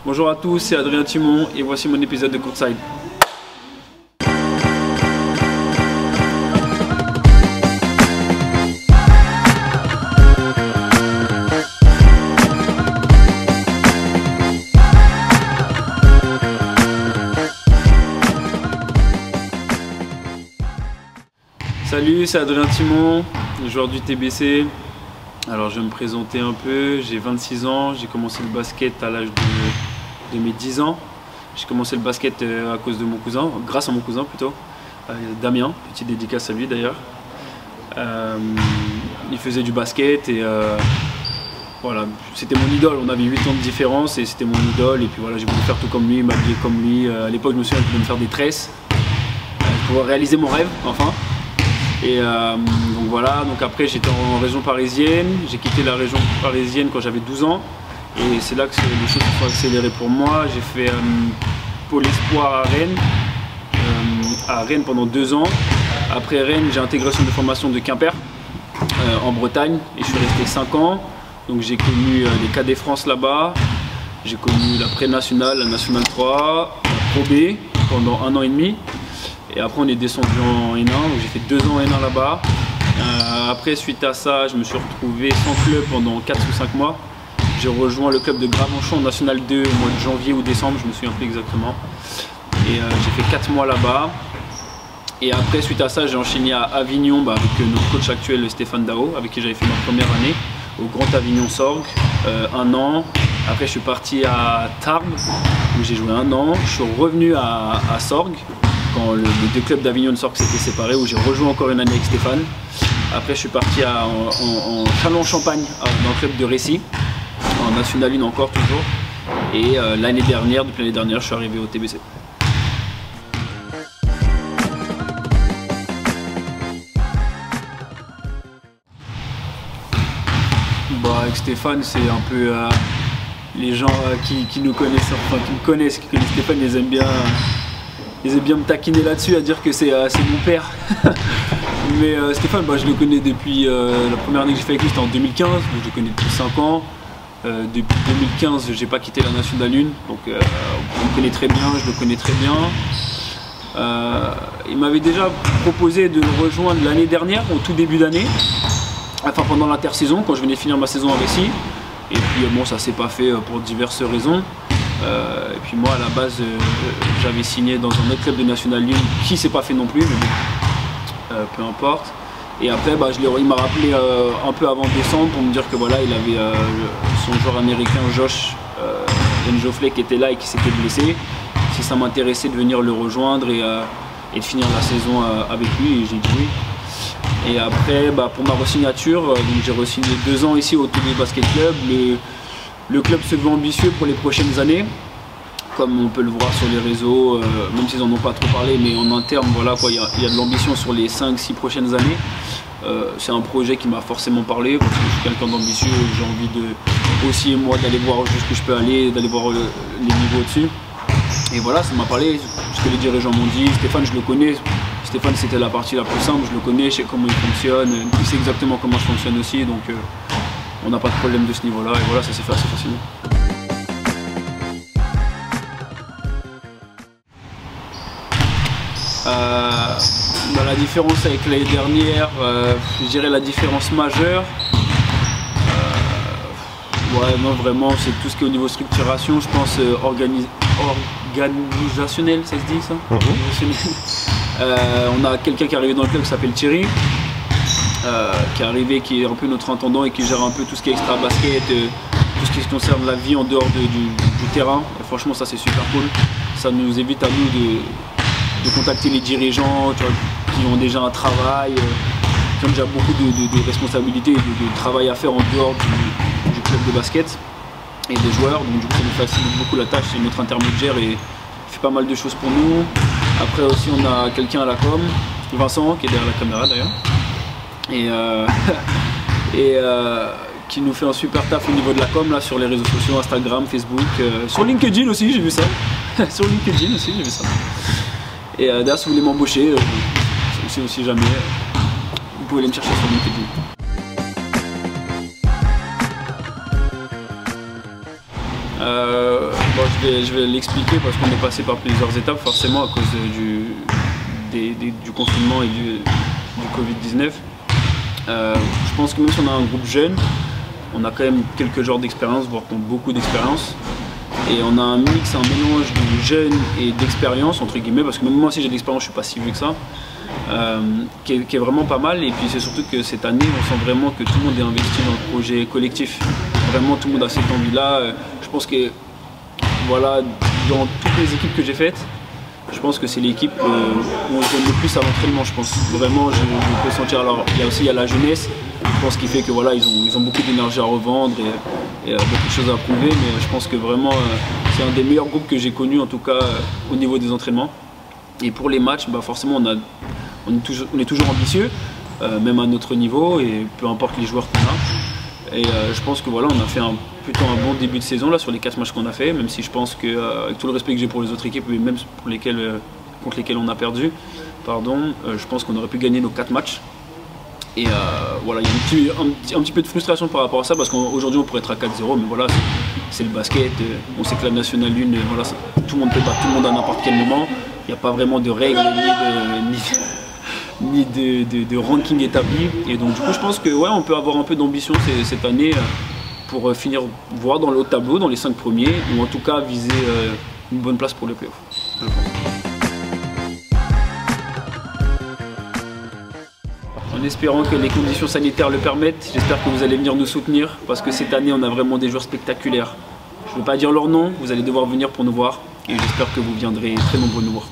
Bonjour à tous, c'est Adrien Timon et voici mon épisode de Courtside. Salut, c'est Adrien Timon, joueur du TBC. Alors je vais me présenter un peu, j'ai 26 ans, j'ai commencé le basket à l'âge de mes 10 ans. J'ai commencé le basket à cause de mon cousin, grâce à mon cousin plutôt, Damien, petite dédicace à lui d'ailleurs. Il faisait du basket et voilà, c'était mon idole, on avait 8 ans de différence et c'était mon idole. Et puis voilà, j'ai voulu faire tout comme lui, m'habiller comme lui. À l'époque je me souviens, je voulais me faire des tresses pour réaliser mon rêve, enfin. Et donc voilà, donc après j'étais en région parisienne, j'ai quitté la région parisienne quand j'avais 12 ans et c'est là que les choses se sont accélérées pour moi. J'ai fait Pôle Espoir à Rennes pendant 2 ans. Après Rennes, j'ai intégré le centre de formation de Quimper en Bretagne et je suis resté 5 ans. Donc j'ai connu les cadets France là-bas, j'ai connu la pré-nationale, la nationale 3, la Pro B pendant 1 an et demi. Et après on est descendu en N1, donc j'ai fait 2 ans en N1 là-bas. Après suite à ça, je me suis retrouvé sans club pendant 4 ou 5 mois. J'ai rejoint le club de Gravenchon en National 2 au mois de janvier ou décembre, je me souviens plus exactement. Et j'ai fait 4 mois là-bas. Et après suite à ça, j'ai enchaîné à Avignon avec notre coach actuel Stéphane Dao, avec qui j'avais fait ma première année au Grand Avignon Sorgues, 1 an. Après je suis parti à Tarbes où j'ai joué 1 an. Je suis revenu à Sorgues quand les 2 clubs d'Avignon de Sorgues s'étaient séparés, où j'ai rejoint encore une année avec Stéphane. Après je suis parti en Châlons-en-Champagne dans le club de Récy, en National 1 encore toujours. Et l'année dernière, depuis l'année dernière, je suis arrivé au TBC. Avec Stéphane, c'est un peu les gens qui nous connaissent, enfin qui me connaissent, qui connaissent Stéphane, ils aiment bien me taquiner là-dessus, à dire que c'est mon père. Mais Stéphane, je le connais depuis la première année que j'ai fait avec lui, c'était en 2015, donc je le connais depuis 5 ans. Depuis 2015, j'ai pas quitté la Nationale 1, donc on me connaît très bien, je le connais très bien. Il m'avait déjà proposé de le rejoindre l'année dernière, au tout début d'année. Enfin pendant l'intersaison, quand je venais finir ma saison à Récy. Et puis bon, ça s'est pas fait pour diverses raisons. Et puis moi à la base j'avais signé dans un autre club de National 1 qui s'est pas fait non plus, mais bon, peu importe. Et après il m'a rappelé un peu avant décembre pour me dire que voilà, il avait son joueur américain Josh Njofle qui était là et qui s'était blessé. Si ça m'intéressait de venir le rejoindre et de finir la saison avec lui, et j'ai dit oui. Et après, pour ma re-signature, j'ai re-signé 2 ans ici au TB Basket Club. Le club se veut ambitieux pour les prochaines années, comme on peut le voir sur les réseaux, même s'ils n'en ont pas trop parlé, mais en interne, voilà, il y a de l'ambition sur les 5-6 prochaines années. C'est un projet qui m'a forcément parlé, parce que je suis quelqu'un d'ambitieux, j'ai envie aussi moi d'aller voir jusqu'où je peux aller, d'aller voir les niveaux au-dessus. Et voilà, ça m'a parlé, ce que les dirigeants m'ont dit. Stéphane, je le connais. Stéphane, c'était la partie la plus simple, je le connais, je sais comment il fonctionne, il sait exactement comment je fonctionne aussi, donc on n'a pas de problème de ce niveau-là, et voilà, ça s'est fait assez facilement. La différence avec l'année dernière, je dirais la différence majeure, ouais, non, vraiment, c'est tout ce qui est au niveau structuration, je pense, organisationnel, ça se dit ça? On a quelqu'un qui est arrivé dans le club qui s'appelle Thierry, qui est arrivé, qui est un peu notre intendant et qui gère un peu tout ce qui est extra basket, tout ce qui concerne la vie en dehors du terrain. Et franchement, ça c'est super cool. Ça nous évite à nous de contacter les dirigeants, tu vois, qui ont déjà un travail, qui ont déjà beaucoup de responsabilités et de travail à faire en dehors du club de basket et des joueurs. Donc du coup, ça nous facilite beaucoup la tâche. C'est notre intermédiaire et fait pas mal de choses pour nous. Après aussi, on a quelqu'un à la com, Vincent, qui est derrière la caméra d'ailleurs, et qui nous fait un super taf au niveau de la com là, sur les réseaux sociaux, Instagram, Facebook, sur LinkedIn aussi, j'ai vu ça. Sur LinkedIn aussi, j'ai vu ça. Et d'ailleurs, si vous voulez m'embaucher, si jamais, vous pouvez aller me chercher sur LinkedIn. Bon, je vais l'expliquer parce qu'on est passé par plusieurs étapes forcément à cause du confinement et du Covid-19. Je pense que même si on a un groupe jeune, on a quand même quelques genres d'expérience, voire beaucoup d'expérience. Et on a un mix, un mélange de jeunes et d'expérience, entre guillemets, parce que même moi si j'ai de l'expérience, je ne suis pas si vieux que ça, qui est vraiment pas mal. Et puis c'est surtout que cette année, on sent vraiment que tout le monde est investi dans le projet collectif. Vraiment, tout le monde a cette envie-là. Je pense que, voilà, dans toutes les équipes que j'ai faites, je pense que c'est l'équipe où on se donne le plus à l'entraînement, je pense. Vraiment, je peux sentir. Alors, il y a la jeunesse, je pense, qui fait que voilà, ils ont beaucoup d'énergie à revendre et beaucoup de choses à prouver. Mais je pense que vraiment, c'est un des meilleurs groupes que j'ai connus, en tout cas au niveau des entraînements. Et pour les matchs, bah, forcément, on est toujours ambitieux, même à notre niveau, et peu importe les joueurs qu'on a. Et je pense que voilà, on a fait plutôt un bon début de saison là, sur les 4 matchs qu'on a fait, même si je pense que, avec tout le respect que j'ai pour les autres équipes, mais même pour contre lesquelles on a perdu, je pense qu'on aurait pu gagner nos 4 matchs. Et voilà, il y a un petit peu de frustration par rapport à ça, parce qu'aujourd'hui on pourrait être à 4-0, mais voilà, c'est le basket. On sait que la Nationale 1, voilà, tout le monde peut battre tout le monde à n'importe quel moment. Il n'y a pas vraiment de règles ni de ranking établi. Et donc du coup je pense que ouais, on peut avoir un peu d'ambition cette année pour finir voir dans le haut tableau, dans les 5 premiers, ou en tout cas viser une bonne place pour le play-off. En espérant que les conditions sanitaires le permettent, j'espère que vous allez venir nous soutenir, parce que cette année on a vraiment des joueurs spectaculaires. Je ne veux pas dire leur nom, vous allez devoir venir pour nous voir, et j'espère que vous viendrez très nombreux nous voir.